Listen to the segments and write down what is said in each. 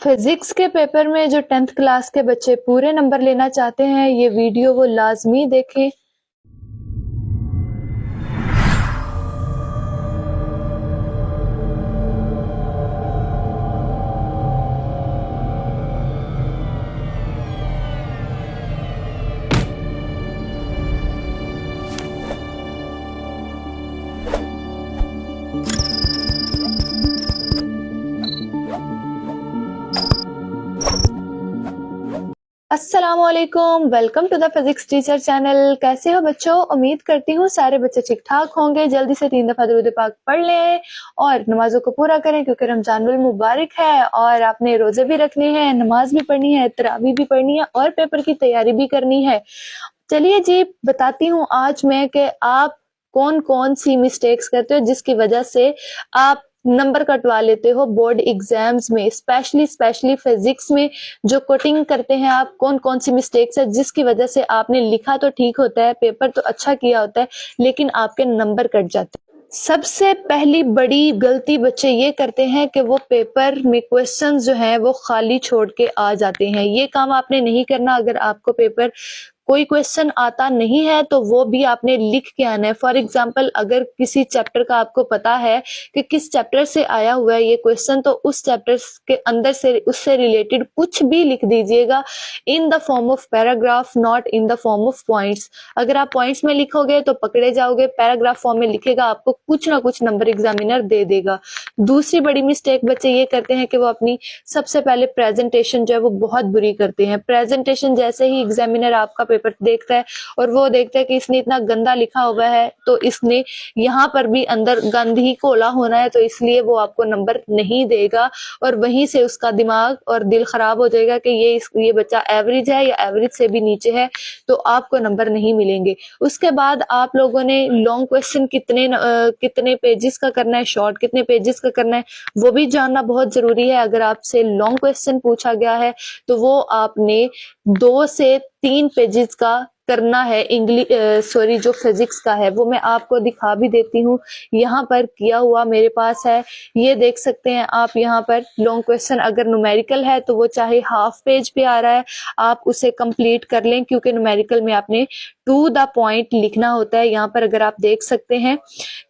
Physics के paper में जो 10th क्लास के बच्चे पूरे नंबर लेना चाहते हैं, ये वीडियो वो लाजमी देखें। अस्सलामुअलैकुम, welcome to the physics teacher channel. कैसे हो बच्चों? उम्मीद करती हूँ सारे बच्चे ठीक ठाक होंगे। जल्दी से 3 दफा दुरूद पाक पढ़ लें और नमाजों को पूरा करें, क्योंकि रमजानुल मुबारक है और आपने रोजे भी रखने हैं, नमाज भी पढ़नी है, तरावी भी पढ़नी है और पेपर की तैयारी भी करनी है। चलिए जी, बताती हूँ आज मैं कि आप कौन कौन सी मिस्टेक्स करते हो जिसकी वजह से आप नंबर कटवा लेते हो बोर्ड एग्जाम्स में। स्पेशली फिजिक्स में जो कोटिंग करते हैं आप, कौन कौन सी मिस्टेक्स है जिसकी वजह से आपने लिखा तो ठीक होता है, पेपर तो अच्छा किया होता है, लेकिन आपके नंबर कट जाते हैं। सबसे पहली बड़ी गलती बच्चे ये करते हैं कि वो पेपर में क्वेश्चंस जो हैं वो खाली छोड़ के आ जाते हैं। ये काम आपने नहीं करना। अगर आपको पेपर कोई क्वेश्चन आता नहीं है तो वो भी आपने लिख के आना है। फॉर एग्जाम्पल, अगर किसी चैप्टर का आपको पता है कि किस चैप्टर से आया हुआ है ये क्वेश्चन, तो उस चैप्टर के अंदर से उससे रिलेटेड कुछ भी लिख दीजिएगा in the form of paragraph, not in the form of points. अगर आप पॉइंट्स में लिखोगे तो पकड़े जाओगे, पैराग्राफ फॉर्म में लिखेगा आपको कुछ ना कुछ नंबर एग्जामिनर दे देगा। दूसरी बड़ी मिस्टेक बच्चे ये करते हैं कि वो अपनी सबसे पहले प्रेजेंटेशन जो है वो बहुत बुरी करते हैं। प्रेजेंटेशन जैसे ही एग्जामिनर आपका पेपर देखता है और वो देखता है कि इसने इतना गंदा लिखा हुआ है, तो इसने यहाँ पर भी अंदर गंद ही घोला होना है, तो इसलिए वो आपको नंबर नहीं देगा और वहीं से उसका दिमाग और दिल खराब हो जाएगा कि ये बच्चा एवरेज है या एवरेज से भी नीचे है, तो आपको नंबर नहीं मिलेंगे। उसके बाद आप लोगों ने लॉन्ग क्वेश्चन कितने पेजेस का करना है, शॉर्ट कितने पेजेस का करना है, वो भी जानना बहुत जरूरी है। अगर आपसे लॉन्ग क्वेश्चन पूछा गया है तो वो आपने 2 से 3 पेजेस का करना है। जो फिजिक्स का है वो मैं आपको दिखा भी देती हूँ। यहाँ पर किया हुआ मेरे पास है, ये देख सकते हैं आप। यहाँ पर लॉन्ग क्वेश्चन अगर न्यूमेरिकल है तो वो चाहे हाफ पेज पे आ रहा है, आप उसे कंप्लीट कर लें, क्योंकि न्यूमेरिकल में आपने टू द पॉइंट लिखना होता है। यहाँ पर अगर आप देख सकते हैं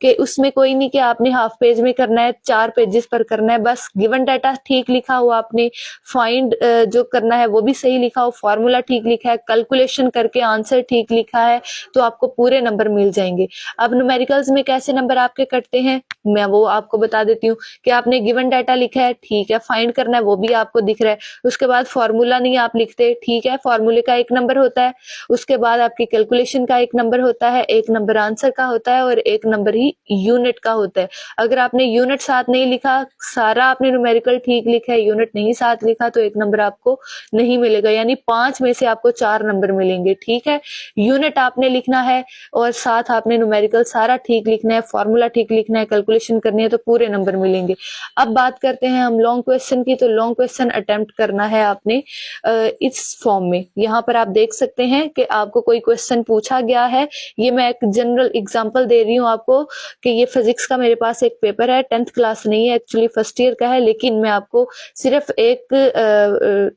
कि उसमें कोई नहीं कि आपने हाफ पेज में करना है, 4 पेजेस पर करना है, बस गिवन डाटा ठीक लिखा हुआ, आपने फाइंड जो करना है वो भी सही लिखा हो, फॉर्मूला ठीक लिखा है, कैलकुलेशन करके आंसर ठीक लिखा है, तो आपको पूरे नंबर मिल जाएंगे। अब न्यूमेरिकल्स में कैसे नंबर आपके कटते हैं मैं वो आपको बता देती हूँ कि आपने गिवन डाटा लिखा है, ठीक है, फाइंड करना है वो भी आपको दिख रहा है, उसके बाद फॉर्मूला नहीं आप लिखते, ठीक है, फॉर्मूले का 1 नंबर होता है, उसके बाद आपकी कैलकुलेशन का 1 नंबर होता है, 1 नंबर आंसर का होता है और 1 नंबर ही यूनिट का होता है। अगर आपने यूनिट साथ नहीं लिखा, सारा आपने न्यूमेरिकल ठीक लिखा है, यूनिट नहीं साथ लिखा, तो 1 नंबर आपको नहीं मिलेगा, यानी 5 में से आपको 4 नंबर मिलेंगे। ठीक है, यूनिट आपने लिखना है और साथ आपने न्यूमेरिकल सारा ठीक लिखना है, फॉर्मूला ठीक लिखना है, कैलकुलेशन करनी है, तो पूरे नंबर मिलेंगे। अब बात करते हैं हम लॉन्ग क्वेश्चन की। तो लॉन्ग क्वेश्चन अटेम्प्ट करना है आपने इस फॉर्म में। यहाँ पर आप देख सकते हैं कि आपको कोई क्वेश्चन पूछा गया है। ये मैं एक जनरल एग्जांपल दे रही हूँ आपको कि ये फिजिक्स का मेरे पास एक पेपर है, 10th क्लास नहीं है, एक्चुअली फर्स्ट ईयर का है, लेकिन मैं आपको सिर्फ एक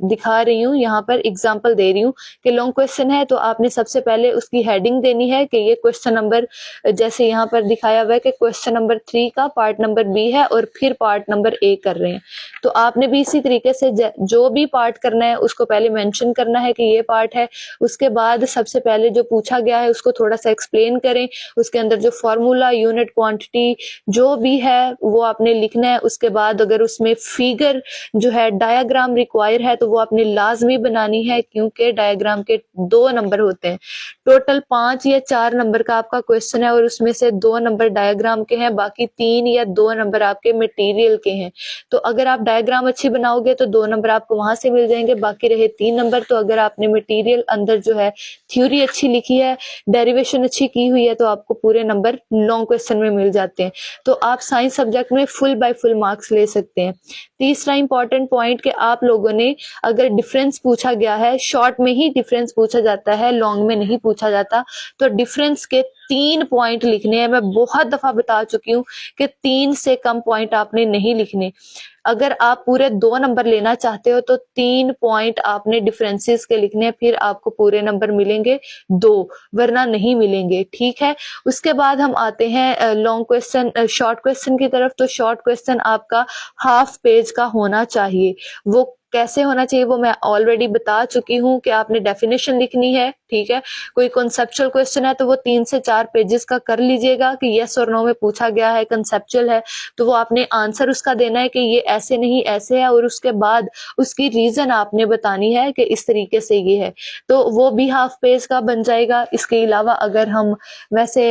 दिखा रही हूँ, यहाँ पर एग्जांपल दे रही हूँ कि लॉन्ग क्वेश्चन है। तो आपने सबसे पहले उसकी हेडिंग देनी है कि ये क्वेश्चन नंबर, जैसे यहाँ पर दिखाया हुआ है कि क्वेश्चन नंबर 3 का पार्ट नंबर बी है और फिर पार्ट नंबर ए कर रहे हैं, तो आपने भी इसी तरीके से जो भी पार्ट करना है उसको पहले मेंशन करना है कि ये पार्ट है। उसके बाद सबसे पहले जो पूछा गया है उसको थोड़ा सा एक्सप्लेन करें, उसके अंदर जो फॉर्मूला, यूनिट, क्वांटिटी जो भी है वो आपने लिखना है। उसके बाद अगर उसमें फिगर जो है, डायग्राम रिक्वायर है, तो वो आपने लाजमी बनानी है, क्योंकि डायग्राम के 2 नंबर होते हैं। टोटल 5 या 4 नंबर का आपका क्वेश्चन है और उसमें से 2 नंबर डायग्राम के हैं, बाकी 3 या 2 नंबर आपके मटेरियल के हैं। तो अगर आप डायग्राम अच्छी बनाओगे तो 2 नंबर आपको वहां से मिल जाएंगे, बाकी रहे 3 नंबर। तो अगर आपने मटेरियल अंदर जो है थ्योरी अच्छी लिखी है, डेरिवेशन अच्छी की हुई है, तो आपको पूरे नंबर लॉन्ग क्वेश्चन में मिल जाते हैं। तो आप साइंस सब्जेक्ट में फुल बाय फुल मार्क्स ले सकते हैं। तीसरा इंपॉर्टेंट पॉइंट कि आप लोगों ने, अगर डिफरेंस पूछा गया है, शॉर्ट में ही डिफरेंस पूछा जाता है, लॉन्ग में नहीं पूछा जाता, तो डिफरेंस के 3 पॉइंट लिखने हैं। मैं बहुत दफा बता चुकी हूँ कि 3 से कम पॉइंट आपने नहीं लिखने। अगर आप पूरे 2 नंबर लेना चाहते हो तो 3 पॉइंट आपने डिफरेंसेस के लिखने हैं, फिर आपको पूरे नंबर मिलेंगे 2, वरना नहीं मिलेंगे। ठीक है, उसके बाद हम आते हैं लॉन्ग क्वेश्चन शॉर्ट क्वेश्चन की तरफ। तो शॉर्ट क्वेश्चन आपका हाफ पेज का होना चाहिए। वो कैसे होना चाहिए वो मैं ऑलरेडी बता चुकी हूँ कि आपने डेफिनेशन लिखनी है। ठीक है, कोई कॉन्सेप्चुअल क्वेश्चन है तो वो 3 से 4 पेजेस का कर लीजिएगा कि यस और नो में पूछा गया है, कंसेप्चुअल है तो वो आपने आंसर उसका देना है कि ये ऐसे नहीं ऐसे है, और उसके बाद उसकी रीजन आपने बतानी है कि इस तरीके से ये है, तो वो भी हाफ पेज का बन जाएगा। इसके अलावा अगर हम वैसे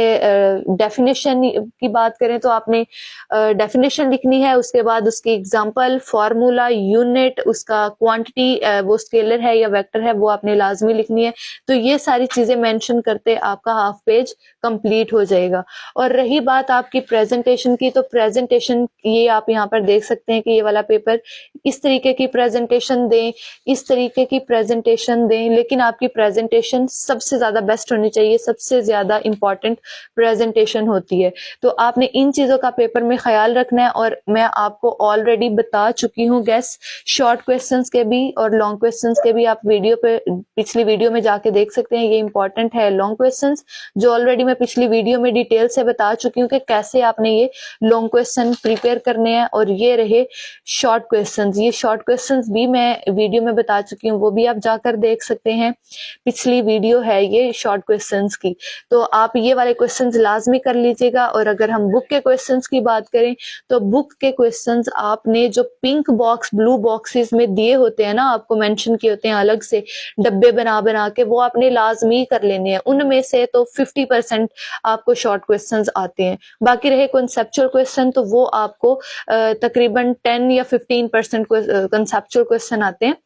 डेफिनेशन की बात करें तो आपने डेफिनेशन लिखनी है, उसके बाद उसकी एग्जांपल, फॉर्मूला, यूनिट, उसका क्वांटिटी, वो स्केलर है या वेक्टर है वो आपने लाजमी लिखनी है। तो ये सारी चीजें मेंशन करते आपका हाफ पेज कंप्लीट हो जाएगा। और रही बात आपकी प्रेजेंटेशन की, तो प्रेजेंटेशन ये आप यहाँ पर देख सकते हैं कि ये वाला पेपर इस तरीके की प्रेजेंटेशन दें, इस तरीके की प्रेजेंटेशन दें, लेकिन आपकी प्रेजेंटेशन सबसे ज्यादा बेस्ट होनी चाहिए, सबसे ज्यादा इंपॉर्टेंट प्रेजेंटेशन होती है। तो आपने इन चीजों का पेपर में ख्याल रखना है, और मैं आपको ऑलरेडी बता चुकी हूँ गैस, शॉर्ट क्वेश्चंस के भी और लॉन्ग क्वेश्चंस के भी आप वीडियो पे पिछली वीडियो में जाके देख सकते हैं। ये इंपॉर्टेंट है लॉन्ग क्वेश्चंस, जो ऑलरेडी मैं पिछली वीडियो में डिटेल से बता चुकी हूँ कि कैसे आपने ये लॉन्ग क्वेश्चन प्रिपेयर करने हैं। और ये रहे शॉर्ट क्वेश्चंस, ये शॉर्ट क्वेश्चंस भी मैं वीडियो में बता चुकी हूँ, वो भी आप जाकर देख सकते हैं। पिछली वीडियो है ये शॉर्ट क्वेश्चंस की, तो आप ये वाले क्वेश्चंस लाजमी कर लीजिएगा। और अगर हम बुक के क्वेश्चंस की बात करें तो बुक के क्वेश्चंस आपने जो पिंक बॉक्स ब्लू बॉक्सेस में दिए होते हैं ना, आपको मेंशन किए होते हैं अलग से डब्बे बना बना के, वो आपने लाजमी कर लेने हैं। उनमें से तो 50% आपको शॉर्ट क्वेश्चंस आते हैं। बाकी रहे कॉन्सेप्चुअल क्वेश्चन तो वो आपको तकरीबन 10 या 15% कॉन्सेप्चुअल क्वेश्चन आते हैं।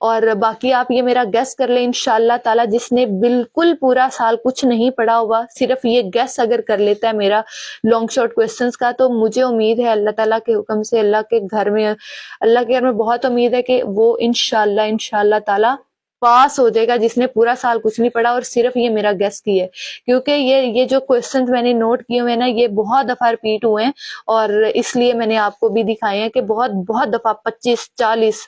और बाकी आप ये मेरा गेस कर ले इंशाल्लाह ताला, जिसने बिल्कुल पूरा साल कुछ नहीं पढ़ा हुआ, सिर्फ ये गेस अगर कर लेता है मेरा लॉन्ग शॉर्ट क्वेश्चंस का, तो मुझे उम्मीद है अल्लाह ताला के हुक्म से, अल्लाह के घर में बहुत उम्मीद है कि वो इंशाल्लाह ताला पास हो जाएगा, जिसने पूरा साल कुछ नहीं पढ़ा और सिर्फ ये मेरा गेस की है। क्योंकि ये जो क्वेश्चंस मैंने नोट किए हुए हैं ना, ये बहुत दफा रिपीट हुए हैं, और इसलिए मैंने आपको भी दिखाए हैं कि बहुत बहुत दफा 25 40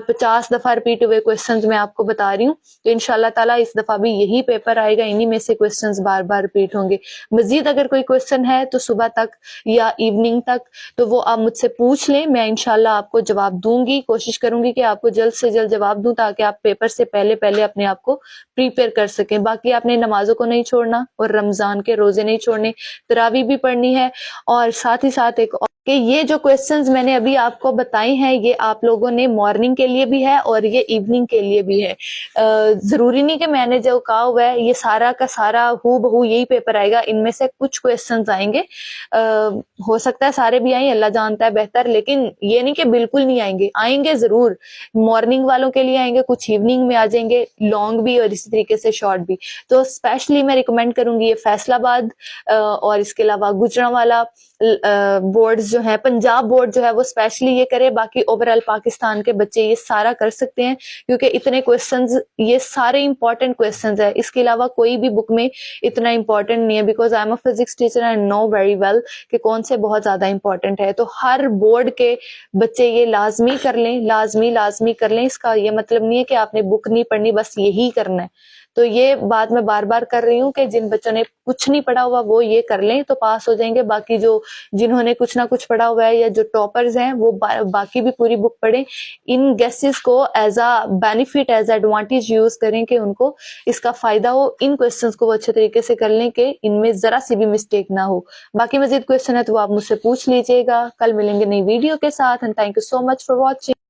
50 दफा रिपीट हुए क्वेश्चंस मैं आपको बता रही हूँ। तो इंशाल्लाह ताला इस दफा भी यही पेपर आएगा, इन्हीं में से क्वेश्चंस बार बार रिपीट होंगे। मजीद अगर कोई क्वेश्चन है तो सुबह तक या इवनिंग तक तो वो आप मुझसे पूछ लें, मैं इंशाल्लाह आपको जवाब दूंगी, कोशिश करूंगी कि आपको जल्द से जल्द जवाब दूं, ताकि आप पेपर से पहले अपने आप को प्रिपेयर कर सकें। बाकी आपने नमाजों को नहीं छोड़ना, और रमजान के रोजे नहीं छोड़ने, तरावी भी पढ़नी है। और साथ ही साथ एक कि ये जो क्वेश्चंस मैंने अभी आपको बताए हैं, ये आप लोगों ने मॉर्निंग के लिए भी है और ये इवनिंग के लिए भी है। जरूरी नहीं कि मैंने जो कहा हुआ है ये सारा का सारा हू बहू यही पेपर आएगा, इनमें से कुछ क्वेश्चंस आएंगे, हो सकता है सारे भी आए, अल्लाह जानता है बेहतर, लेकिन ये नहीं कि बिल्कुल नहीं आएंगे, आएंगे जरूर। मॉर्निंग वालों के लिए आएंगे, कुछ इवनिंग में आ जाएंगे, लॉन्ग भी और इसी तरीके से शॉर्ट भी। तो स्पेशली मैं रिकमेंड करूंगी ये फैसलाबाद और इसके अलावा गुजरांवाला बोर्ड्स जो है, पंजाब बोर्ड जो है वो स्पेशली ये करे। बाकी ओवरऑल पाकिस्तान के बच्चे ये सारा कर सकते हैं, क्योंकि इतने क्वेश्चंस, ये सारे इंपॉर्टेंट क्वेश्चंस है। इसके अलावा कोई भी बुक में इतना इंपॉर्टेंट नहीं है, because I am a physics teacher and know very well कि कौन से बहुत ज्यादा इंपॉर्टेंट है। तो हर बोर्ड के बच्चे ये लाजमी कर लें, लाजमी कर लें। इसका ये मतलब नहीं है कि आपने बुक नहीं पढ़नी, बस यही करना है। तो ये बात मैं बार बार कर रही हूँ कि जिन बच्चों ने कुछ नहीं पढ़ा हुआ वो ये कर लें तो पास हो जाएंगे। बाकी जो जिन्होंने कुछ ना कुछ पढ़ा हुआ है या जो टॉपर्स हैं वो बाकी भी पूरी बुक पढ़ें। इन गेसेस को as a benefit, as advantage use करें कि उनको इसका फायदा हो। इन क्वेश्चंस को वो अच्छे तरीके से कर लें कि इनमें जरा सी भी मिस्टेक ना हो। बाकी मजीद क्वेश्चन है तो आप मुझसे पूछ लीजिएगा। कल मिलेंगे नई वीडियो के साथ, and thank you so much for watching.